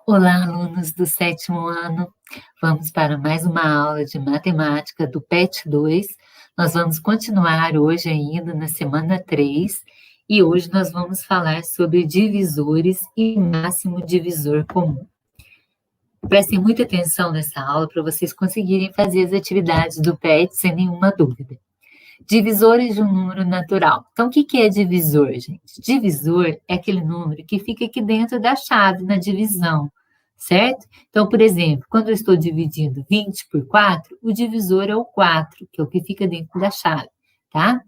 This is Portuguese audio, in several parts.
Olá, alunos do sétimo ano. Vamos para mais uma aula de matemática do PET 2. Nós vamos continuar hoje ainda na semana 3 e hoje nós vamos falar sobre divisores e máximo divisor comum. Prestem muita atenção nessa aula para vocês conseguirem fazer as atividades do PET sem nenhuma dúvida. Divisores de um número natural. Então, o que é divisor, gente? Divisor é aquele número que fica aqui dentro da chave, na divisão, certo? Então, por exemplo, quando eu estou dividindo 20 por 4, o divisor é o 4, que é o que fica dentro da chave, tá?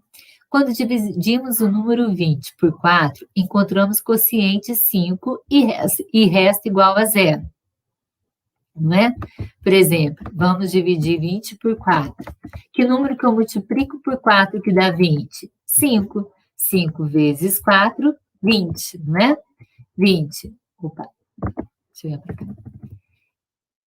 Quando dividimos o número 20 por 4, encontramos quociente 5 e resta igual a zero, não é? Por exemplo, vamos dividir 20 por 4. Que número que eu multiplico por 4 que dá 20? 5. 5 vezes 4, 20, não é? 20. Opa, deixa eu ir para cá.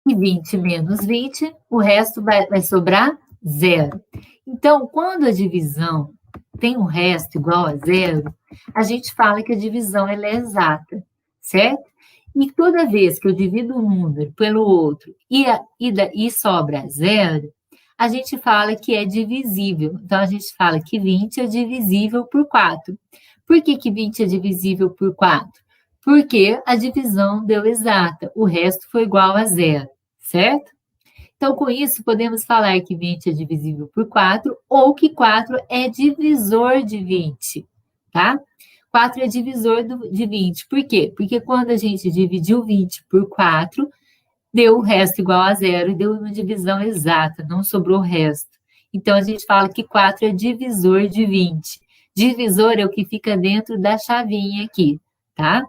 E 20 menos 20, o resto vai sobrar zero. Então, quando a divisão tem um resto igual a zero, a gente fala que a divisão ela é exata, certo? E toda vez que eu divido um número pelo outro e sobra zero, a gente fala que é divisível. Então, a gente fala que 20 é divisível por 4. Por que 20 é divisível por 4? Porque a divisão deu exata, o resto foi igual a zero, certo? Então, com isso, podemos falar que 20 é divisível por 4 ou que 4 é divisor de 20, tá? 4 é divisor de 20. Por quê? Porque quando a gente dividiu 20 por 4, deu o resto igual a zero e deu uma divisão exata, não sobrou o resto. Então, a gente fala que 4 é divisor de 20. Divisor é o que fica dentro da chavinha aqui, tá?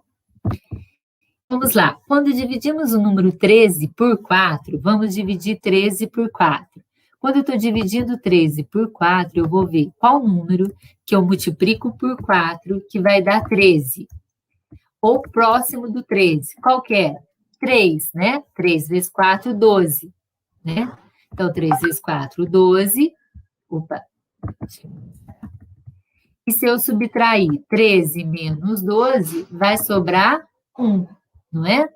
Vamos lá. Quando dividimos o número 13 por 4, vamos dividir 13 por 4. Quando eu estou dividindo 13 por 4, eu vou ver qual número que eu multiplico por 4 que vai dar 13. Ou próximo do 13. Qual que é? 3, né? 3 vezes 4, 12, né? Então, 3 vezes 4, 12. Opa. E se eu subtrair 13 menos 12, vai sobrar 1, não é?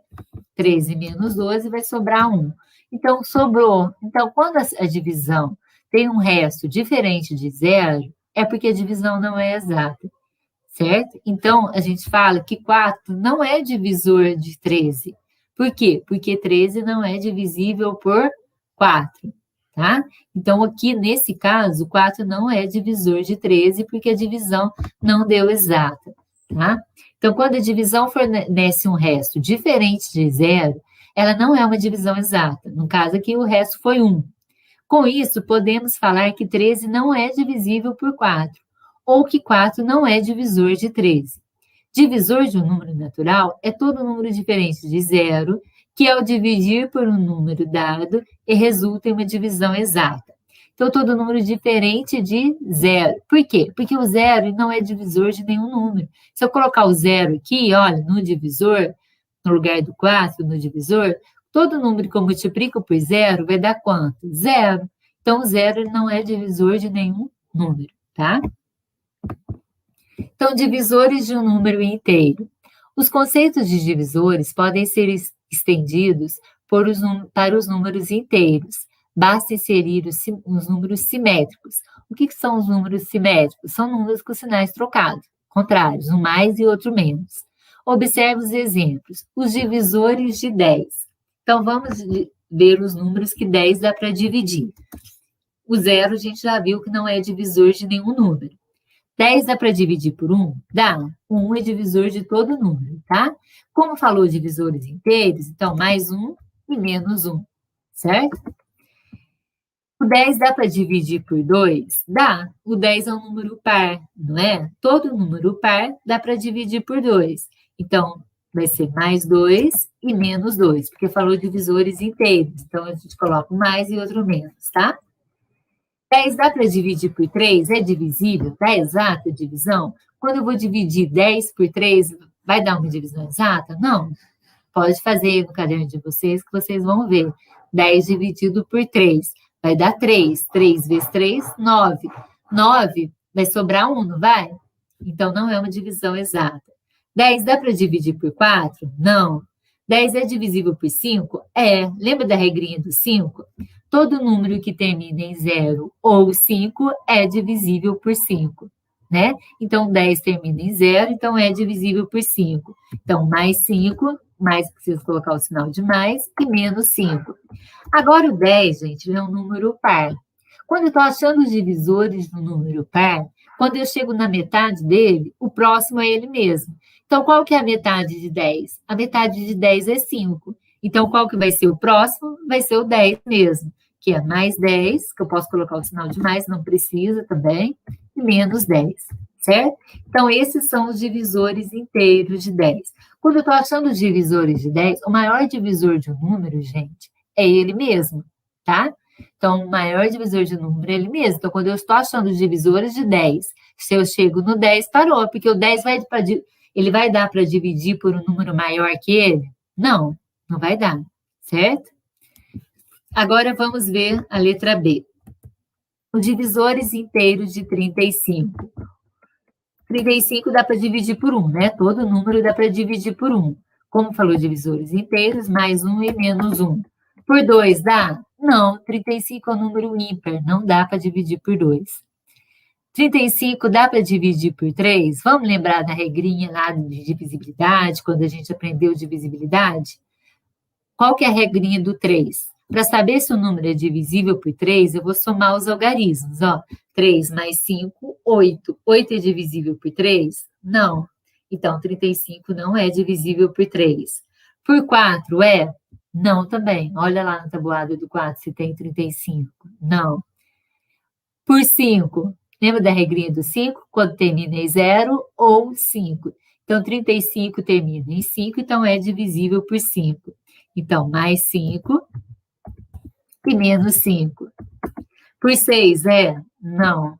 13 menos 12 vai sobrar 1. Então, sobrou. Então, quando a divisão tem um resto diferente de zero, é porque a divisão não é exata, certo? Então, a gente fala que 4 não é divisor de 13. Por quê? Porque 13 não é divisível por 4, tá? Então, aqui, nesse caso, 4 não é divisor de 13, porque a divisão não deu exata, tá? Então, quando a divisão fornece um resto diferente de zero, ela não é uma divisão exata. No caso aqui, o resto foi 1. Com isso, podemos falar que 13 não é divisível por 4, ou que 4 não é divisor de 13. Divisor de um número natural é todo número diferente de zero, que ao dividir por um número dado, resulta em uma divisão exata. Então, todo número diferente de zero. Por quê? Porque o zero não é divisor de nenhum número. Se eu colocar o zero aqui, olha, no divisor, no lugar do 4, no divisor, todo número que eu multiplico por zero vai dar quanto? Zero. Então, o zero não é divisor de nenhum número, tá? Então, divisores de um número inteiro. Os conceitos de divisores podem ser estendidos para os números inteiros. Basta inserir os números simétricos. O que são os números simétricos? São números com sinais trocados, contrários, um mais e outro menos. Observe os exemplos. Os divisores de 10. Então, vamos ver os números que 10 dá para dividir. O zero a gente já viu que não é divisor de nenhum número. 10 dá para dividir por 1? Dá. 1 é divisor de todo número, tá? Como falou divisores inteiros, então mais 1 e menos 1, certo? O 10 dá para dividir por 2? Dá. O 10 é um número par, não é? Todo número par dá para dividir por 2. Então, vai ser mais 2 e menos 2, porque falou divisores inteiros. Então, a gente coloca um mais e outro menos, tá? 10 dá para dividir por 3? É divisível? Dá exata a divisão? Quando eu vou dividir 10 por 3, vai dar uma divisão exata? Não. Pode fazer no caderno de vocês, que vocês vão ver. 10 dividido por 3 vai dar 3. 3 vezes 3, 9. 9 vai sobrar 1, não vai? Então, não é uma divisão exata. 10 dá para dividir por 4? Não. 10 é divisível por 5? É. Lembra da regrinha do 5? Todo número que termina em 0 ou 5 é divisível por 5, né? Então, 10 termina em 0, então é divisível por 5. Então, mais 5, mais preciso colocar o sinal de mais, e menos 5. Agora, o 10, gente, é um número par. Quando eu estou achando os divisores do número par, quando eu chego na metade dele, o próximo é ele mesmo. Então, qual que é a metade de 10? A metade de 10 é 5. Então, qual que vai ser o próximo? Vai ser o 10 mesmo, que é mais 10, que eu posso colocar o sinal de mais, não precisa também, e menos 10, certo? Então, esses são os divisores inteiros de 10. Quando eu estou achando os divisores de 10, o maior divisor de um número, gente, é ele mesmo, tá? Então, o maior divisor de número é ele mesmo. Então, quando eu estou achando os divisores de 10, se eu chego no 10, parou, porque o 10 ele vai dar para dividir por um número maior que ele? Não, não vai dar, certo? Agora, vamos ver a letra B. Os divisores inteiros de 35. 35 dá para dividir por 1, né? Todo número dá para dividir por 1. Como falou, divisores inteiros, mais 1 e menos 1. Por 2 dá? Não, 35 é um número ímpar, não dá para dividir por 2. 35 dá para dividir por 3? Vamos lembrar da regrinha lá de divisibilidade, quando a gente aprendeu divisibilidade? Qual que é a regrinha do 3? Para saber se o número é divisível por 3, eu vou somar os algarismos, ó. 3 mais 5, 8. 8 é divisível por 3? Não. Então, 35 não é divisível por 3. Por 4 é? Não também. Olha lá na tabuada do 4 se tem 35. Não. Por 5, lembra da regrinha do 5? Quando termina em 0 ou 5. Então, 35 termina em 5, então é divisível por 5. Então, mais 5 e menos 5. Por 6 é? Não.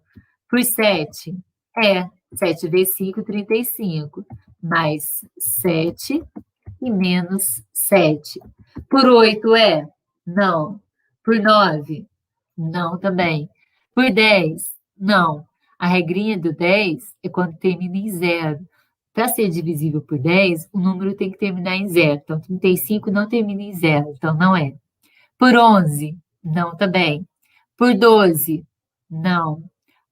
Por 7 é. 7 vezes 5, 35. Mais 7 e menos 7. Por 8 é? Não. Por 9? Não também. Por 10? Não. A regrinha do 10 é quando termina em 0. Para ser divisível por 10, o número tem que terminar em 0. Então, 35 não termina em 0, então não é. Por 11? Não também. Por 12? Não.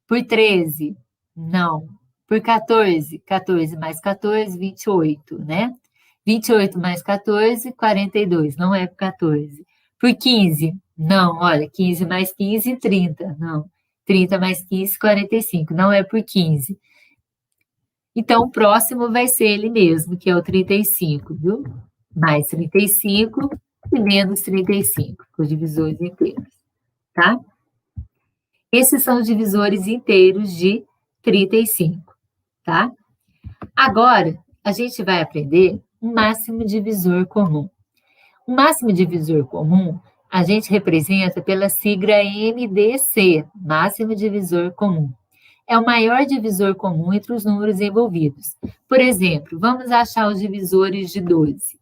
Por 13? Não. Por 14? 14 mais 14, 28, né? 28 mais 14, 42. Não é por 14. Por 15? Não, olha, 15 mais 15, 30. Não. 30 mais 15, 45. Não é por 15. Então, o próximo vai ser ele mesmo, que é o 35, viu? Mais 35 e menos 35, os divisores inteiros, tá? Esses são os divisores inteiros de 35, tá? Agora, a gente vai aprender o máximo divisor comum. O máximo divisor comum, a gente representa pela sigla MDC, máximo divisor comum. É o maior divisor comum entre os números envolvidos. Por exemplo, vamos achar os divisores de 12.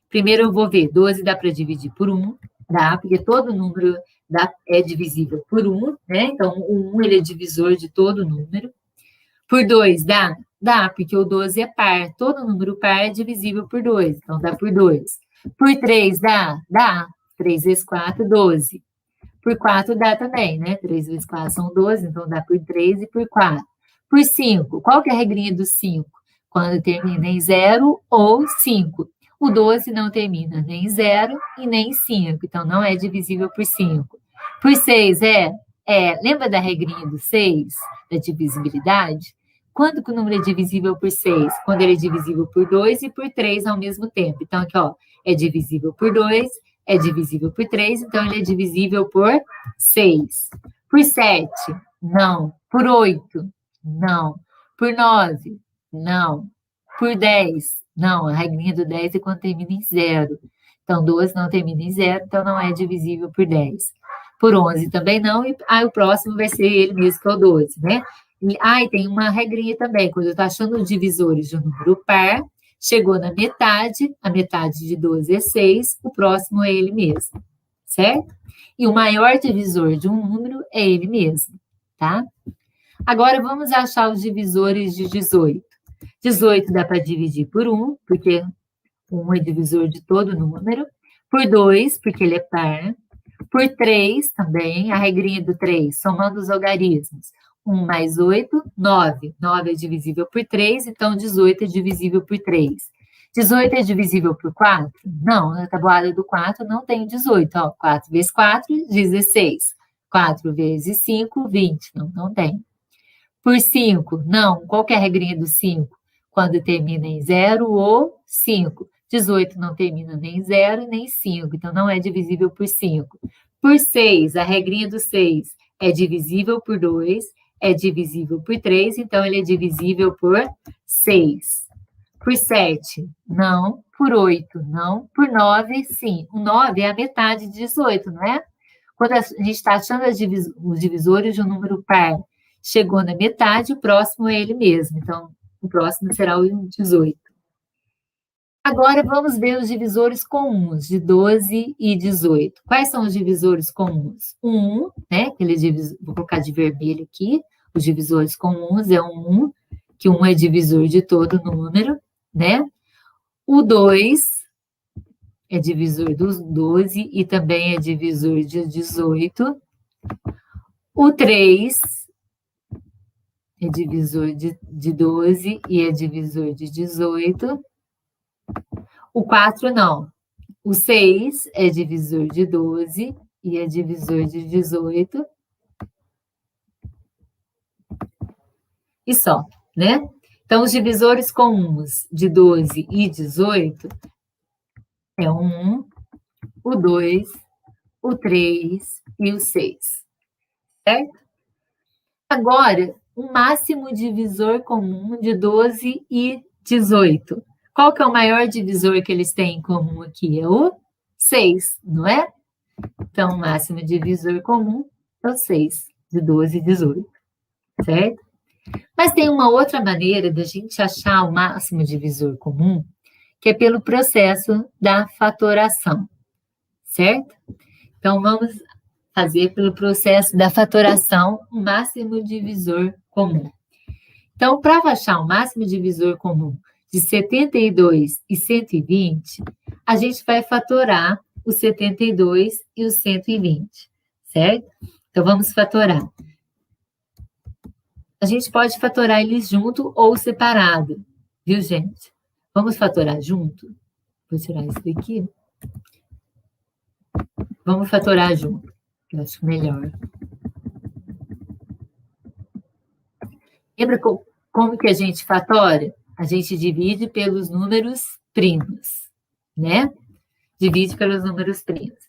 Primeiro eu vou ver, 12 dá para dividir por 1, dá, porque todo número é divisível por 1, né? Então, o 1 ele é divisor de todo número. Por 2 dá? Dá, porque o 12 é par. Todo número par é divisível por 2, então dá por 2. Por 3 dá? Dá. 3 vezes 4, 12. Por 4 dá também, né? 3 vezes 4 são 12, então dá por 3 e por 4. Por 5, qual que é a regrinha do 5? Quando termina em 0 ou 5. O 12 não termina nem em 0 e nem em 5, então não é divisível por 5. Por 6 é? É. Lembra da regrinha do 6, da divisibilidade? Quando que o número é divisível por 6? Quando ele é divisível por 2 e por 3 ao mesmo tempo. Então, aqui, ó, é divisível por 2, é divisível por 3, então ele é divisível por 6. Por 7, não. Por 8, não. Por 9, não. Por 10, não. A regrinha do 10 é quando termina em 0. Então, 12 não termina em 0, então não é divisível por 10. Por 11 também não, e aí o próximo vai ser ele mesmo, que é o 12, né? E tem uma regrinha também, quando eu estou achando os divisores de um número par, chegou na metade, a metade de 12 é 6, o próximo é ele mesmo, certo? E o maior divisor de um número é ele mesmo, tá? Agora, vamos achar os divisores de 18. 18 dá para dividir por 1, porque 1 é divisor de todo número. Por 2, porque ele é par. Por 3 também, a regrinha do 3, somando os algarismos. 1 mais 8, 9. 9 é divisível por 3, então 18 é divisível por 3. 18 é divisível por 4? Não, na tabuada do 4 não tem 18. Ó, 4 vezes 4, 16. 4 vezes 5, 20. Não tem. Por 5, não. Qual que é a regrinha do 5? Quando termina em 0 ou 5. 18 não termina nem em 0 nem 5, então não é divisível por 5. Por 6, a regrinha do 6 é divisível por 2, é divisível por 3, então ele é divisível por 6. Por 7, não. Por 8, não. Por 9, sim. O 9 é a metade de 18, não é? Quando a gente está achando os divisores de um número par, chegou na metade, o próximo é ele mesmo. Então, o próximo será o 18. Agora, vamos ver os divisores comuns de 12 e 18. Quais são os divisores comuns? O 1, né? Vou colocar de vermelho aqui. Os divisores comuns é o 1, que 1 é divisor de todo número, né? O 2 é divisor dos 12 e também é divisor de 18. O 3 é divisor de 12 e é divisor de 18. O 4 não. O 6 é divisor de 12 e é divisor de 18. E só, né? Então, os divisores comuns de 12 e 18 é o 1, o 2, o 3 e o 6, certo? Agora, o máximo divisor comum de 12 e 18. Qual que é o maior divisor que eles têm em comum aqui? É o 6, não é? Então, o máximo divisor comum é o 6, de 12 e 18, certo? Mas tem uma outra maneira da gente achar o máximo divisor comum, que é pelo processo da fatoração, certo? Então, vamos fazer pelo processo da fatoração o máximo divisor comum. Então, para achar o máximo divisor comum de 72 e 120, a gente vai fatorar o 72 e o 120, certo? Então, vamos fatorar. A gente pode fatorar eles junto ou separado, viu, gente? Vamos fatorar junto? Vou tirar isso daqui. Vamos fatorar junto, que eu acho melhor. Lembra como que a gente fatora? A gente divide pelos números primos, né? Divide pelos números primos.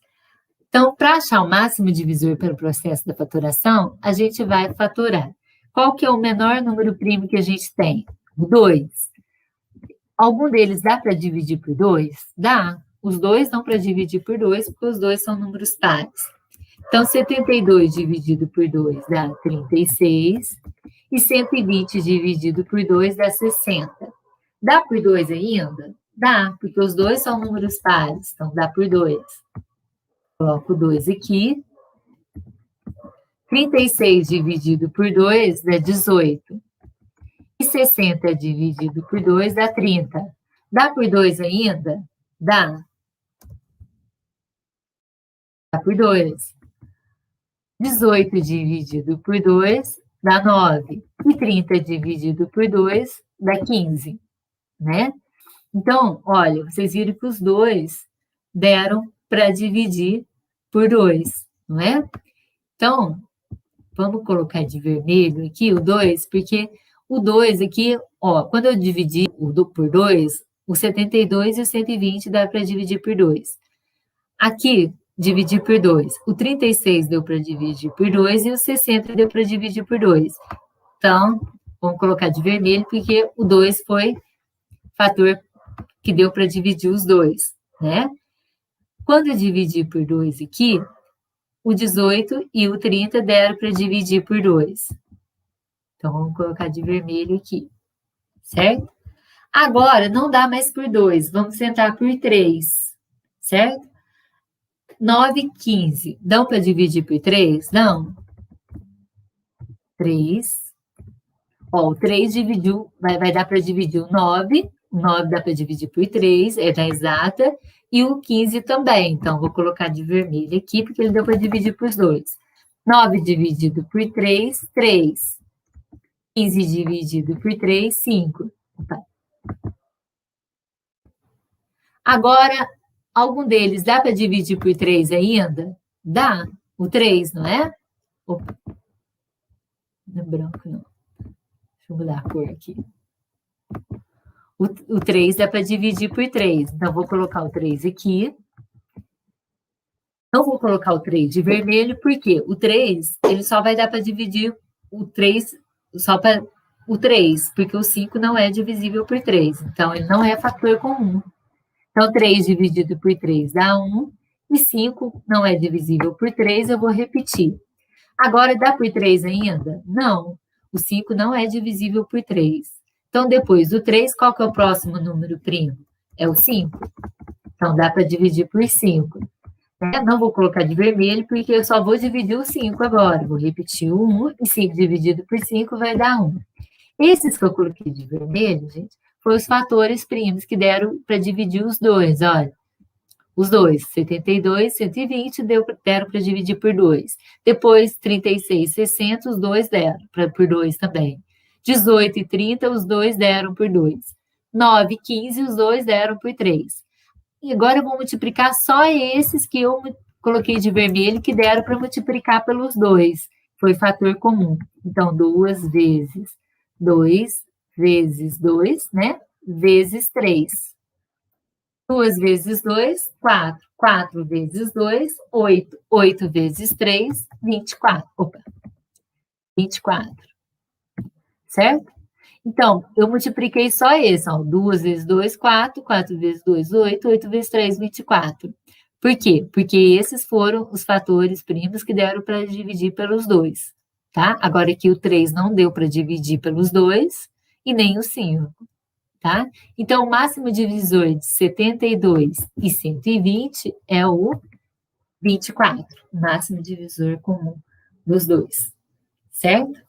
Então, para achar o máximo divisor pelo processo da fatoração, a gente vai fatorar. Qual que é o menor número primo que a gente tem? O 2. Algum deles dá para dividir por 2? Dá. Os dois dão para dividir por 2, porque os dois são números pares. Então, 72 dividido por 2 dá 36. E 120 dividido por 2 dá 60. Dá por 2 ainda? Dá, porque os dois são números pares, então dá por 2. Coloco 2 aqui. 36 dividido por 2 dá 18. E 60 dividido por 2 dá 30. Dá por 2 ainda? Dá. Dá por 2. 18 dividido por 2 dá 9. E 30 dividido por 2 dá 15, né? Então, olha, vocês viram que os dois deram para dividir por 2, não é? Então, vamos colocar de vermelho aqui o 2, porque o 2 aqui, ó, quando eu dividi por 2, o 72 e o 120 dá para dividir por 2. Aqui, dividir por 2. O 36 deu para dividir por 2 e o 60 deu para dividir por 2. Então, vamos colocar de vermelho, porque o 2 foi fator que deu para dividir os dois, né? Quando eu dividir por 2 aqui, o 18 e o 30 deram para dividir por 2. Então, vamos colocar de vermelho aqui, certo? Agora, não dá mais por 2, vamos tentar por 3, certo? 9 e 15, dão para dividir por 3? Não. 3. Ó, o 3 dividiu, vai dar para dividir o 9 O 9 dá para dividir por 3, é da exata, e o 15 também. Então, vou colocar de vermelho aqui, porque ele deu para dividir por 2. 9 dividido por 3, 3. 15 dividido por 3, 5. Opa. Agora, algum deles dá para dividir por 3 ainda? Dá. O 3, não é? Opa. Não é branco, não. Deixa eu mudar a cor aqui. O 3 dá para dividir por 3. Então, vou colocar o 3 aqui. Não vou colocar o 3 de vermelho, porque o 3, ele só vai dar para dividir o 3, só para o 3, porque o 5 não é divisível por 3. Então, ele não é fator comum. Então, 3 dividido por 3 dá 1, e 5 não é divisível por 3, eu vou repetir. Agora, dá por 3 ainda? Não, o 5 não é divisível por 3. Então, depois do 3, qual que é o próximo número primo? É o 5. Então, dá para dividir por 5. Não vou colocar de vermelho, porque eu só vou dividir o 5 agora. Vou repetir o 1, e 5 dividido por 5 vai dar 1. Esses que eu coloquei de vermelho, gente, foram os fatores primos que deram para dividir os dois, olha. Os dois, 72, 120, deram para dividir por 2. Depois, 36, 60, os dois deram por 2 também. 18 e 30, os dois deram por 2. 9 e 15, os dois deram por 3. E agora eu vou multiplicar só esses que eu coloquei de vermelho, que deram para multiplicar pelos 2. Foi fator comum. Então, 2 vezes 2 vezes 2, né? Vezes 3. 2 vezes 2, 4. 4 vezes 2, 8. 8 vezes 3, 24. Opa, 24. Certo? Então, eu multipliquei só esse, ó. 2 vezes 2, 4. 4 vezes 2, 8. 8 vezes 3, 24. Por quê? Porque esses foram os fatores primos que deram para dividir pelos 2, tá? Agora aqui o 3 não deu para dividir pelos 2 e nem o 5. Tá? Então, o máximo divisor de 72 e 120 é o 24, máximo divisor comum dos dois, certo?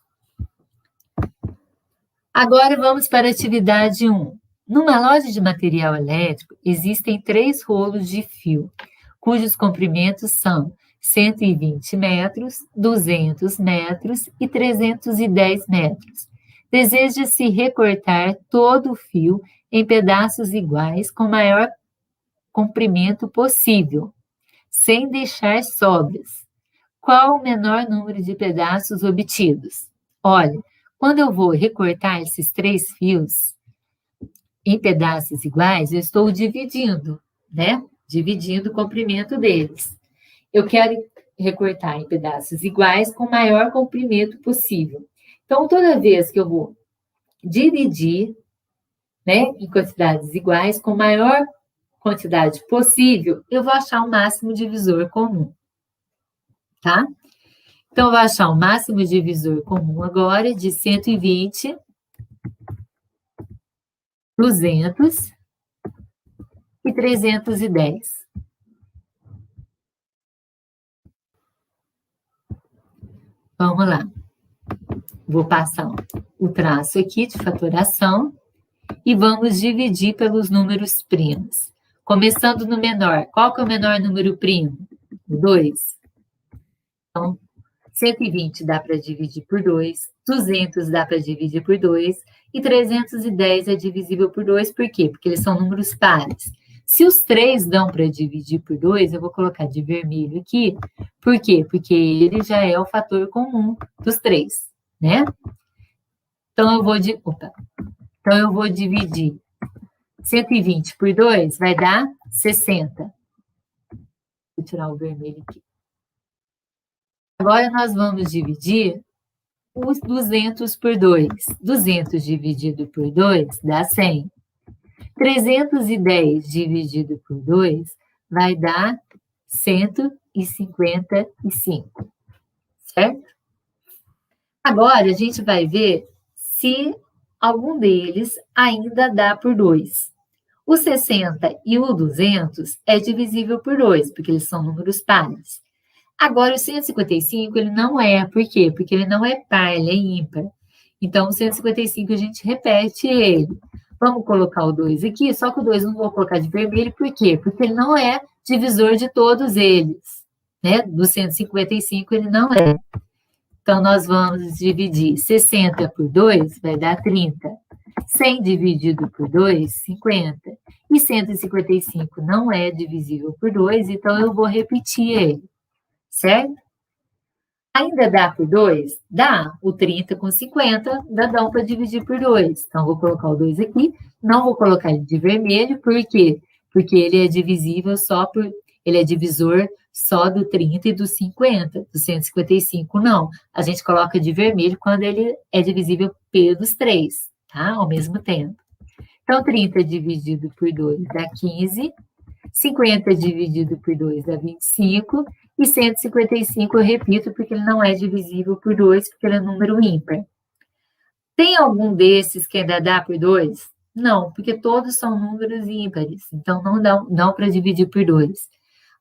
Agora vamos para a atividade 1. Numa loja de material elétrico, existem 3 rolos de fio, cujos comprimentos são 120 metros, 200 metros e 310 metros. Deseja-se recortar todo o fio em pedaços iguais com o maior comprimento possível, sem deixar sobras. Qual o menor número de pedaços obtidos? Olha, quando eu vou recortar esses 3 fios em pedaços iguais, eu estou dividindo, né? Dividindo o comprimento deles. Eu quero recortar em pedaços iguais com o maior comprimento possível. Então, toda vez que eu vou dividir, né, em quantidades iguais, com a maior quantidade possível, eu vou achar o máximo divisor comum, tá? Então, eu vou achar o máximo divisor comum agora de 120, 200 e 310. Vamos lá. Vou passar o traço aqui de fatoração e vamos dividir pelos números primos. Começando no menor. Qual que é o menor número primo? 2. Então, 120 dá para dividir por 2, 200 dá para dividir por 2 e 310 é divisível por 2, por quê? Porque eles são números pares. Se os 3 dão para dividir por 2, eu vou colocar de vermelho aqui. Por quê? Porque ele já é o fator comum dos 3, né? Então, eu vou dividir 120 por 2, vai dar 60. Vou tirar o vermelho aqui. Agora, nós vamos dividir os 200 por 2. 200 dividido por 2 dá 100. 310 dividido por 2 vai dar 155, certo? Agora, a gente vai ver se algum deles ainda dá por 2. O 60 e o 200 é divisível por 2, porque eles são números pares. Agora, o 155, ele não é. Por quê? Porque ele não é par, ele é ímpar. Então, o 155, a gente repete ele. Vamos colocar o 2 aqui, só que o 2 não vou colocar de vermelho, por quê? Porque ele não é divisor de todos eles, né? Do 155 ele não é. Então, nós vamos dividir 60 por 2, vai dar 30. 100 dividido por 2, 50. E 155 não é divisível por 2, então eu vou repetir ele, certo? Ainda dá por 2? Dá. O 30 com 50 dá para dividir por 2. Então, vou colocar o 2 aqui. Não vou colocar ele de vermelho, por quê? Porque ele é divisível só por... Ele é divisor só do 30 e do 50. Do 155, não. A gente coloca de vermelho quando ele é divisível pelos 3, tá? Ao mesmo tempo. Então, 30 dividido por 2 dá 15. 50 dividido por 2 dá 25, e 155 eu repito, porque ele não é divisível por 2, porque ele é número ímpar. Tem algum desses que ainda dá por 2? Não, porque todos são números ímpares, então não dá para dividir por 2.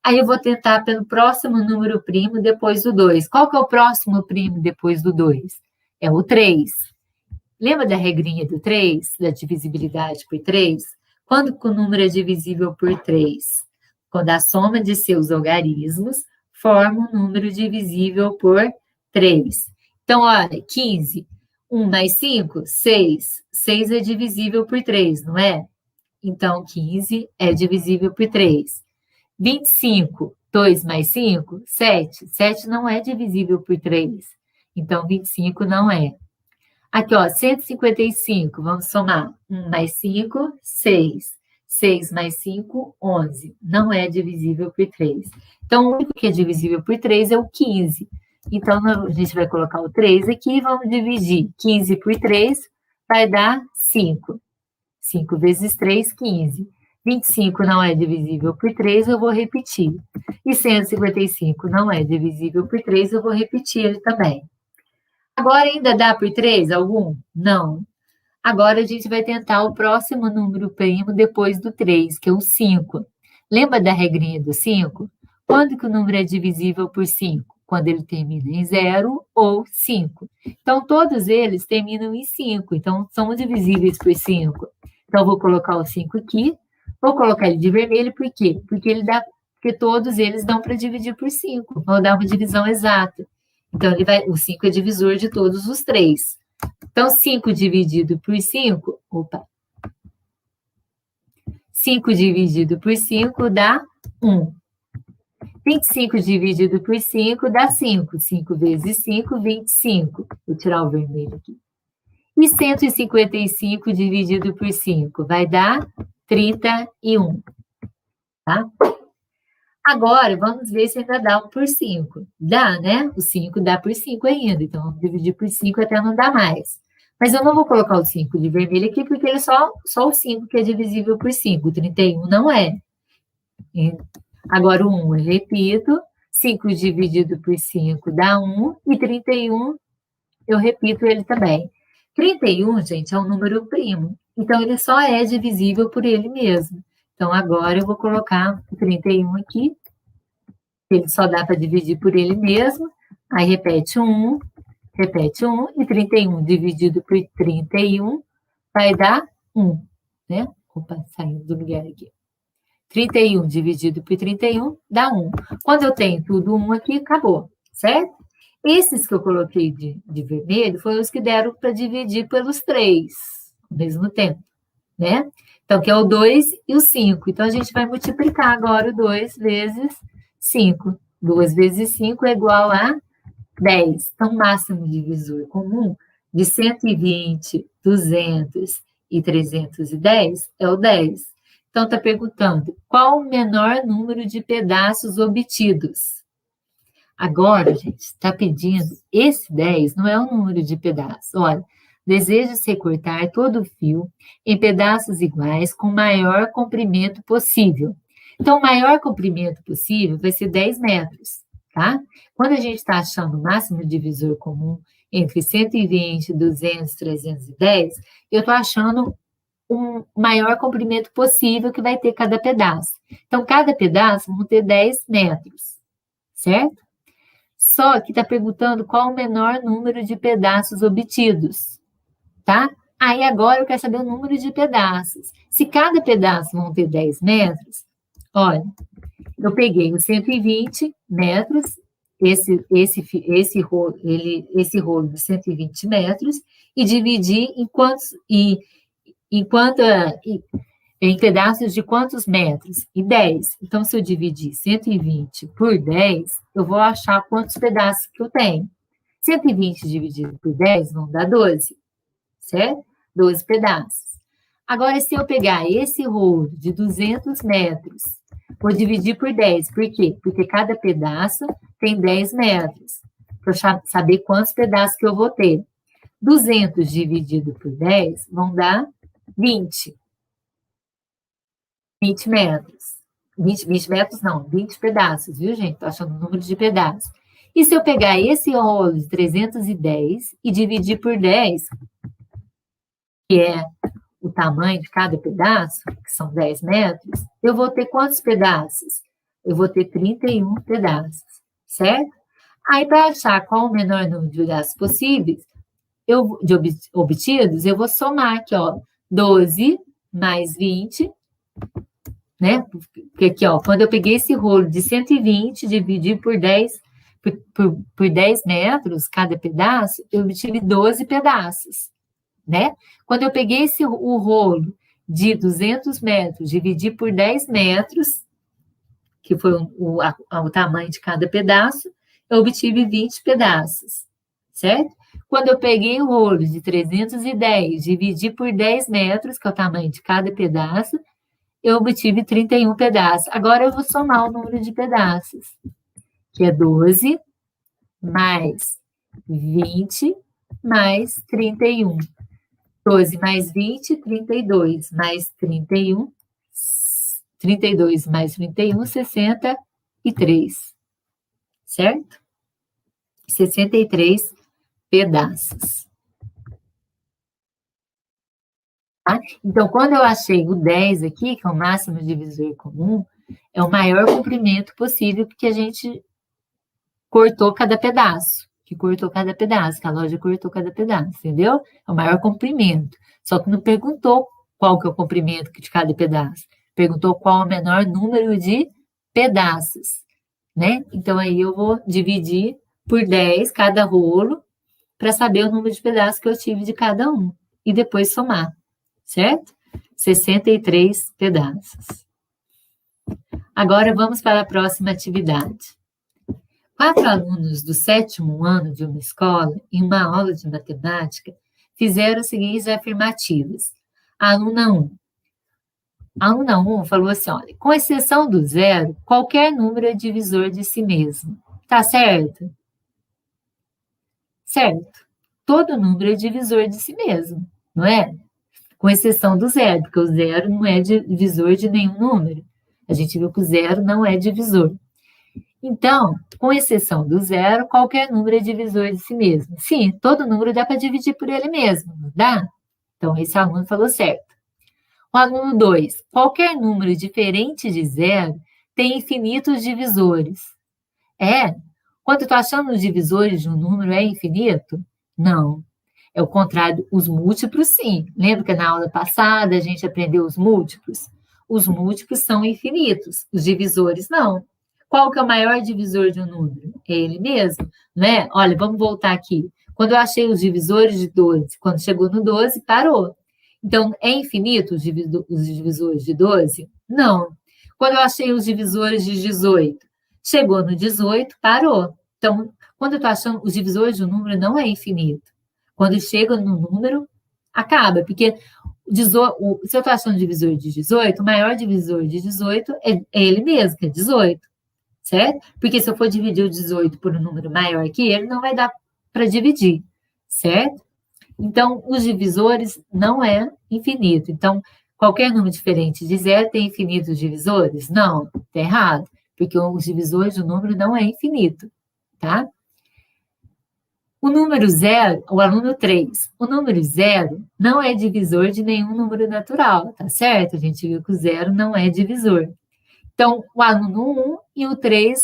Aí eu vou tentar pelo próximo número primo depois do 2. Qual que é o próximo primo depois do 2? É o 3. Lembra da regrinha do 3, da divisibilidade por 3? Quando o número é divisível por 3? Quando a soma de seus algarismos forma um número divisível por 3. Então, olha, 15, 1 mais 5, 6. 6 é divisível por 3, não é? Então, 15 é divisível por 3. 25, 2 mais 5, 7. 7 não é divisível por 3. Então, 25 não é. Aqui, ó, 155, vamos somar. 1 mais 5, 6. 6 mais 5, 11. Não é divisível por 3. Então, o único que é divisível por 3 é o 15. Então, a gente vai colocar o 3 aqui e vamos dividir. 15 por 3 vai dar 5. 5 vezes 3, 15. 25 não é divisível por 3, eu vou repetir. E 155 não é divisível por 3, eu vou repetir ele também. Agora ainda dá por 3 algum? Não. Agora a gente vai tentar o próximo número primo depois do 3, que é o 5. Lembra da regrinha do 5? Quando que o número é divisível por 5? Quando ele termina em 0 ou 5. Então, todos eles terminam em 5, então são divisíveis por 5. Então, vou colocar o 5 aqui, vou colocar ele de vermelho, por quê? Porque todos eles dão para dividir por 5, vão dar uma divisão exata. Então, o 5 é divisor de todos os 3. Então, 5 dividido por 5, 5 dividido por 5 dá 1. 25 dividido por 5 dá 5. 5 vezes 5, 25. Vou tirar o vermelho aqui. E 155 dividido por 5 vai dar 31. Tá? Agora, vamos ver se ainda dá 1 por 5. Dá, né? O 5 dá por 5 ainda. Então, vamos dividir por 5 até não dar mais. Mas eu não vou colocar o 5 de vermelho aqui, porque ele é só o 5 que é divisível por 5. O 31 não é. Agora, o 1 eu repito. 5 dividido por 5 dá 1. E 31, eu repito ele também. 31, gente, é um número primo. Então, ele só é divisível por ele mesmo. Então, agora eu vou colocar o 31 aqui. Ele só dá para dividir por ele mesmo. Aí, repete 1, e 31 dividido por 31 vai dar 1, né? Opa, saindo do lugar aqui. 31 dividido por 31 dá 1. Quando eu tenho tudo 1 aqui, acabou, certo? Esses que eu coloquei de vermelho foram os que deram para dividir pelos 3 ao mesmo tempo, né? Então, que é o 2 e o 5. Então, a gente vai multiplicar agora o 2 vezes 5. 2 vezes 5 é igual a 10. Então, o máximo divisor comum de 120, 200 e 310 é o 10. Então, está perguntando, qual o menor número de pedaços obtidos? Agora, gente, está pedindo, esse 10 não é o número de pedaços. Olha, deseja-se recortar todo o fio em pedaços iguais com o maior comprimento possível. Então, o maior comprimento possível vai ser 10 metros, tá? Quando a gente está achando o máximo divisor comum entre 120, 200, 310, eu estou achando o maior comprimento possível que vai ter cada pedaço. Então, cada pedaço vão ter 10 metros, certo? Só que está perguntando qual o menor número de pedaços obtidos, tá? Aí agora eu quero saber o número de pedaços. Se cada pedaço vão ter 10 metros, olha, eu peguei os 120 metros, esse rolo de 120 metros, e dividi em pedaços de quantos metros? E 10. Então, se eu dividir 120 por 10, eu vou achar quantos pedaços que eu tenho. 120 dividido por 10 vão dar 12, certo? 12 pedaços. Agora, se eu pegar esse rolo de 200 metros, vou dividir por 10. Por quê? Porque cada pedaço tem 10 metros. Para eu saber quantos pedaços que eu vou ter. 200 dividido por 10 vão dar 20. 20 metros. 20 metros não, 20 pedaços, viu, gente? Estou achando o número de pedaços. E se eu pegar esse rolo de 310 e dividir por 10, que é o tamanho de cada pedaço, que são 10 metros, eu vou ter quantos pedaços? Eu vou ter 31 pedaços, certo? Aí, para achar qual o menor número de pedaços possíveis, obtidos, eu vou somar aqui, ó, 12 mais 20, né? Porque aqui, ó, quando eu peguei esse rolo de 120, dividi por 10, por 10 metros cada pedaço, eu obtive 12 pedaços, né? Quando eu peguei o rolo de 200 metros, dividi por 10 metros, que foi o tamanho de cada pedaço, eu obtive 20 pedaços, certo? Quando eu peguei o rolo de 310, dividi por 10 metros, que é o tamanho de cada pedaço, eu obtive 31 pedaços. Agora eu vou somar o número de pedaços, que é 12 mais 20 mais 31. 12 mais 20, 32, mais 31, 32 mais 31, 63, certo? 63 pedaços. Tá? Então, quando eu achei o 10 aqui, que é o máximo divisor comum, é o maior comprimento possível, porque a gente cortou cada pedaço, que a loja cortou cada pedaço, entendeu? É o maior comprimento. Só que não perguntou qual que é o comprimento de cada pedaço, perguntou qual é o menor número de pedaços, né? Então, aí eu vou dividir por 10 cada rolo, para saber o número de pedaços que eu tive de cada um, e depois somar, certo? 63 pedaços. Agora, vamos para a próxima atividade. 4 alunos do 7º ano de uma escola, em uma aula de matemática, fizeram as seguintes afirmativas. A aluna 1 falou assim, olha, com exceção do zero, qualquer número é divisor de si mesmo. Tá certo? Certo. Todo número é divisor de si mesmo, não é? Com exceção do zero, porque o zero não é divisor de nenhum número. A gente viu que o zero não é divisor. Então, com exceção do zero, qualquer número é divisor de si mesmo. Sim, todo número dá para dividir por ele mesmo, não dá? Então, esse aluno falou certo. O aluno 2, qualquer número diferente de zero tem infinitos divisores. É? Quando eu estou achando os divisores de um número, é infinito? Não. É o contrário, os múltiplos, sim. Lembra que na aula passada a gente aprendeu os múltiplos? Os múltiplos são infinitos, os divisores não. Qual que é o maior divisor de um número? É ele mesmo, né? Olha, vamos voltar aqui. Quando eu achei os divisores de 12, quando chegou no 12, parou. Então, é infinito os divisores de 12? Não. Quando eu achei os divisores de 18, chegou no 18, parou. Então, quando eu estou achando os divisores de um número, não é infinito. Quando chega no número, acaba, porque se eu estou achando o divisor de 18, o maior divisor de 18 é ele mesmo, que é 18, certo? Porque se eu for dividir o 18 por um número maior que ele, não vai dar para dividir, certo? Então, os divisores não é infinito. Então, qualquer número diferente de zero tem infinitos divisores? Não, está errado, porque os divisores do número não é infinito, tá? O número 0, o aluno 3, o número 0 não é divisor de nenhum número natural, tá certo? A gente viu que o 0 não é divisor. Então, o aluno 1 e o 3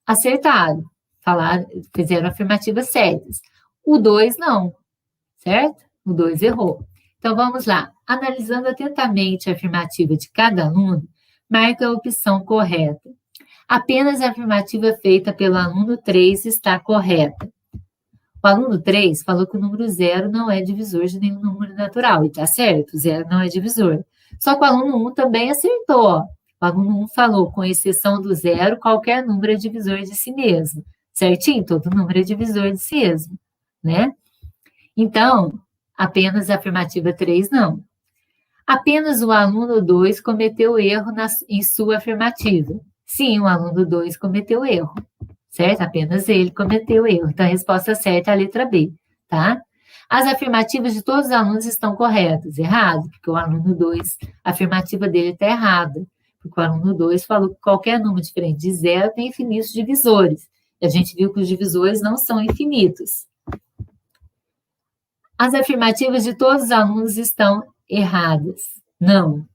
acertaram, fizeram afirmativas certas. O 2 não, certo? O 2 errou. Então, vamos lá. Analisando atentamente a afirmativa de cada aluno, marque a opção correta. Apenas a afirmativa feita pelo aluno 3 está correta. O aluno 3 falou que o número 0 não é divisor de nenhum número natural, e está certo, 0 não é divisor. Só que o aluno 1 também acertou, ó. O aluno 1 falou, com exceção do 0, qualquer número é divisor de si mesmo. Certinho? Todo número é divisor de si mesmo, né? Então, apenas a afirmativa 3, não. Apenas o aluno 2 cometeu erro em sua afirmativa. Sim, o aluno 2 cometeu erro, certo? Apenas ele cometeu erro. Então, a resposta certa é a letra B, tá? As afirmativas de todos os alunos estão corretas. Errado, porque o aluno 2, a afirmativa dele está errada. Porque o aluno 2 falou que qualquer número diferente de 0 tem infinitos divisores. E a gente viu que os divisores não são infinitos. As afirmativas de todos os alunos estão erradas. Não,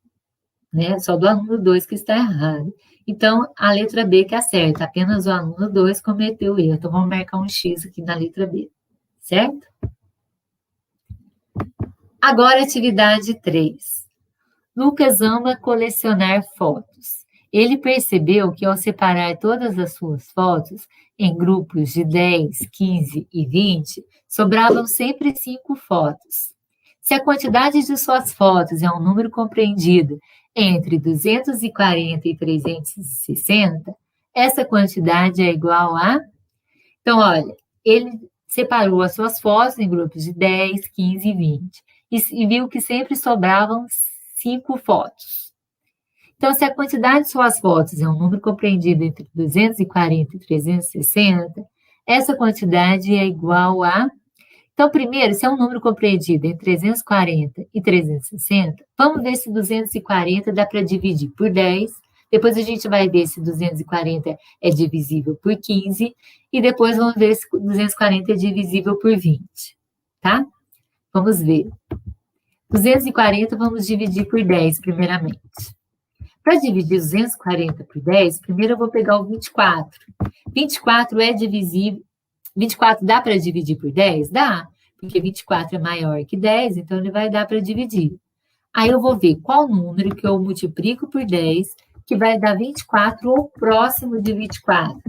né? Só do aluno 2 que está errado. Então, a letra B que acerta. Apenas o aluno 2 cometeu erro. Então, vamos marcar um X aqui na letra B, certo? Agora, atividade 3. Lucas ama colecionar fotos. Ele percebeu que, ao separar todas as suas fotos em grupos de 10, 15 e 20, sobravam sempre 5 fotos. Se a quantidade de suas fotos é um número compreendido entre 240 e 360, essa quantidade é igual a... Então, olha, ele separou as suas fotos em grupos de 10, 15 e 20 e viu que sempre sobravam 5 fotos. Então, se a quantidade de suas fotos é um número compreendido entre 240 e 360, essa quantidade é igual a... Então, primeiro, se é um número compreendido entre 340 e 360, vamos ver se 240 dá para dividir por 10, depois a gente vai ver se 240 é divisível por 15, e depois vamos ver se 240 é divisível por 20, tá? Vamos ver. 240 vamos dividir por 10, primeiramente. Para dividir 240 por 10, primeiro eu vou pegar o 24. 24 é divisível. 24 dá para dividir por 10? Dá, porque 24 é maior que 10, então ele vai dar para dividir. Aí eu vou ver qual número que eu multiplico por 10, que vai dar 24 ou próximo de 24.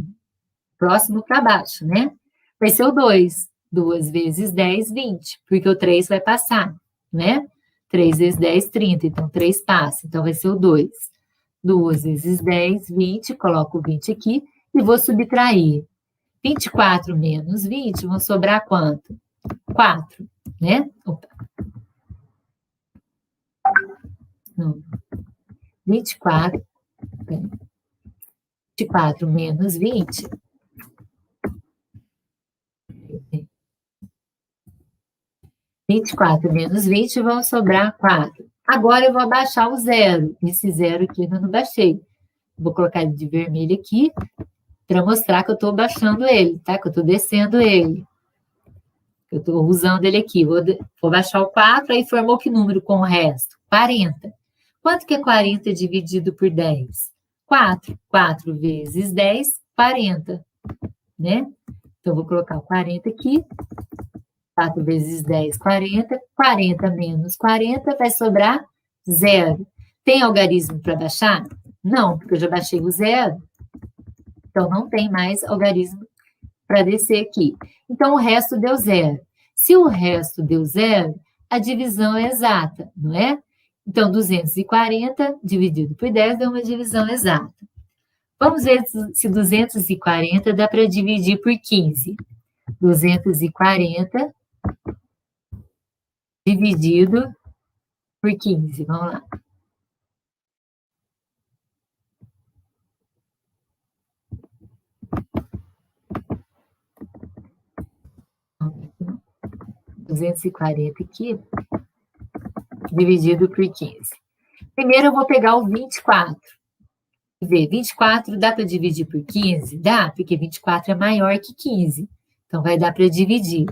Próximo para baixo, né? Vai ser o 2. 2 vezes 10, 20, porque o 3 vai passar, né? 3 vezes 10, 30, então 3 passa, então vai ser o 2. 2 vezes 10, 20, coloco o 20 aqui e vou subtrair. 24 menos 20 vão sobrar quanto? 4, né? Opa. Não. 24 menos 20. 24 menos 20 vão sobrar 4. Agora eu vou abaixar o 0. Esse 0 aqui eu não baixei. Vou colocar ele de vermelho aqui para mostrar que eu estou baixando ele, tá? Que eu estou descendo ele. Eu estou usando ele aqui. Vou baixar o 4, aí formou que número com o resto? 40. Quanto que é 40 dividido por 10? 4. 4 vezes 10, 40. Né? Então, eu vou colocar o 40 aqui. 4 vezes 10, 40. 40 menos 40 vai sobrar 0. Tem algarismo para baixar? Não, porque eu já baixei o 0. Então, não tem mais algarismo para descer aqui. Então, o resto deu 0. Se o resto deu 0, a divisão é exata, não é? Então, 240 dividido por 10 deu uma divisão exata. Vamos ver se 240 dá para dividir por 15. 240 dividido por 15. Vamos lá. Então, 240 aqui, dividido por 15. Primeiro eu vou pegar o 24. Ver, 24 dá para dividir por 15? Dá, porque 24 é maior que 15. Então, vai dar para dividir.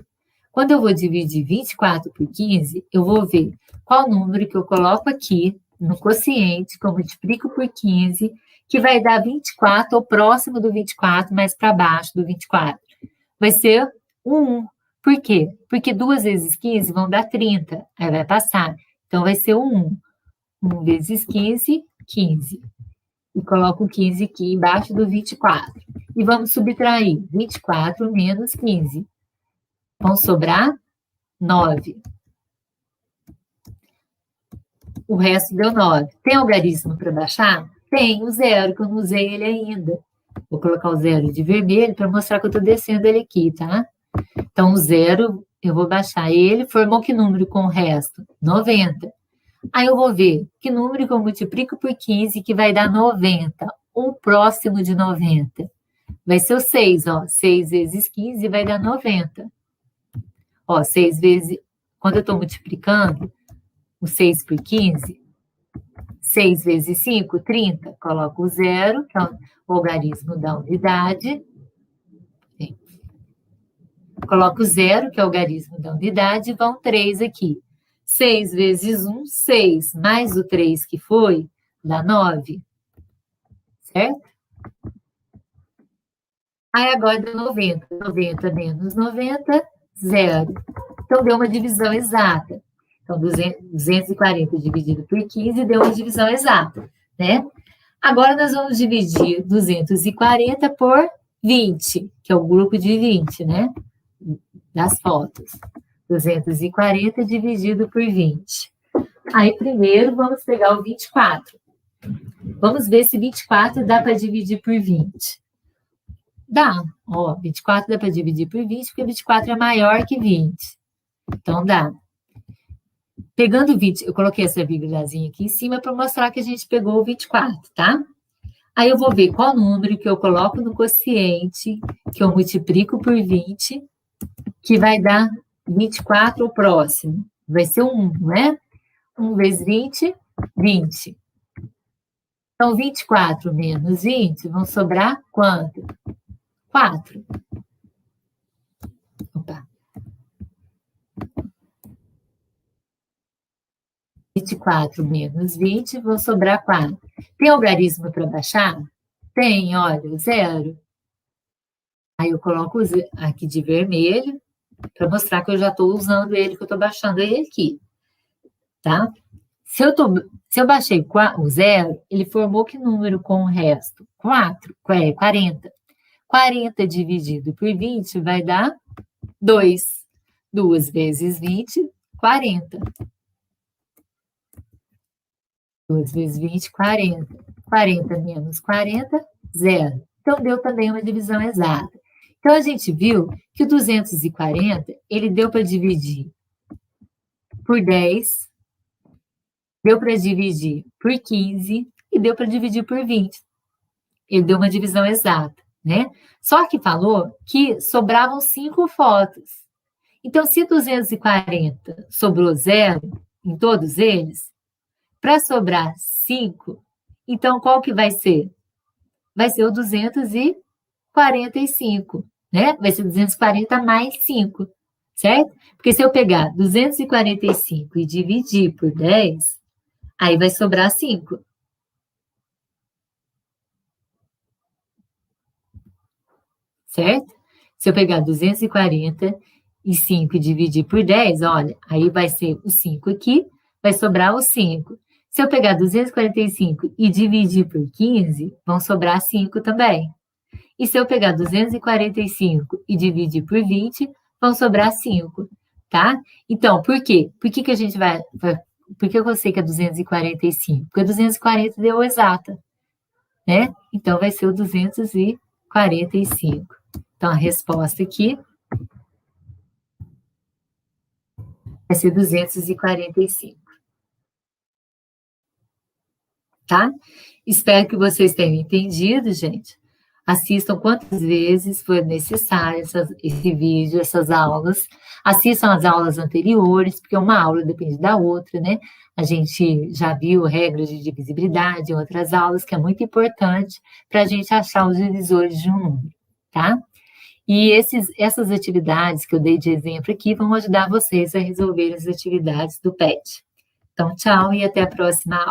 Quando eu vou dividir 24 por 15, eu vou ver qual número que eu coloco aqui no quociente, que eu multiplico por 15, que vai dar 24 ou próximo do 24, mas para baixo do 24. Vai ser 1. Por quê? Porque 2 vezes 15 vão dar 30, aí vai passar. Então, vai ser o 1. 1 vezes 15, 15. E coloco o 15 aqui embaixo do 24. E vamos subtrair 24 menos 15. Vão sobrar 9. O resto deu 9. Tem algarismo para baixar? Tem o zero, que eu não usei ele ainda. Vou colocar o zero de vermelho para mostrar que eu estou descendo ele aqui, tá? Então, o zero, eu vou baixar ele. Formou que número com o resto? 90. Aí eu vou ver que número que eu multiplico por 15 que vai dar 90. O próximo de 90. Vai ser o 6, ó. 6 vezes 15 vai dar 90. Ó, 6 vezes... Quando eu estou multiplicando o 6 por 15, 6 vezes 5, 30. Coloco o zero, que é o algarismo da unidade. Coloco o zero, que é o algarismo da unidade, e vão 3 aqui. 6 vezes 1, 6, mais o 3 que foi, dá 9. Certo? Aí agora deu 90. 90 menos 90, 0. Então, deu uma divisão exata. Então, 240 dividido por 15 deu uma divisão exata, né? Agora, nós vamos dividir 240 por 20, que é o grupo de 20, né? Das fotos. 240 dividido por 20. Aí, primeiro, vamos pegar o 24. Vamos ver se 24 dá para dividir por 20. Dá. Ó, 24 dá para dividir por 20, porque 24 é maior que 20. Então, dá. Pegando 20, eu coloquei essa vírgulazinha aqui em cima para mostrar que a gente pegou o 24, tá? Aí eu vou ver qual número que eu coloco no quociente, que eu multiplico por 20, que vai dar 24 o próximo. Vai ser 1, não é? 1 vezes 20, 20. Então, 24 menos 20 vão sobrar quanto? 4. Opa. 24 menos 20 vão sobrar 4. Tem algarismo para baixar? Tem, olha, o zero. Aí eu coloco aqui de vermelho, para mostrar que eu já estou usando ele, que eu estou baixando ele aqui. Tá? Se eu baixei o zero, ele formou que número com o resto? 4, 40. 40 dividido por 20 vai dar 2. 2 vezes 20, 40. 2 vezes 20, 40. 40 menos 40, 0. Então, deu também uma divisão exata. Então, a gente viu que o 240, ele deu para dividir por 10, deu para dividir por 15 e deu para dividir por 20. Ele deu uma divisão exata, né? Só que falou que sobravam 5 fotos. Então, se 240 sobrou 0 em todos eles, para sobrar 5, então qual que vai ser? Vai ser o 245, né? Vai ser 240 mais 5, certo? Porque se eu pegar 245 e dividir por 10, aí vai sobrar 5. Certo? Se eu pegar 245 e dividir por 10, olha, aí vai ser o 5 aqui, vai sobrar o 5. Se eu pegar 245 e dividir por 15, vão sobrar 5 também. E se eu pegar 245 e dividir por 20, vão sobrar 5, tá? Então, por quê? Por que a gente vai... Por que eu sei que é 245? Porque 240 deu exata, né? Então, vai ser o 245. Então, a resposta aqui vai ser 245. Tá? Espero que vocês tenham entendido, gente. Assistam quantas vezes for necessário esse vídeo, essas aulas. Assistam as aulas anteriores, porque uma aula depende da outra, né? A gente já viu regras de divisibilidade em outras aulas, que é muito importante para a gente achar os divisores de um número, tá? E essas atividades que eu dei de exemplo aqui vão ajudar vocês a resolver as atividades do PET. Então, tchau e até a próxima aula.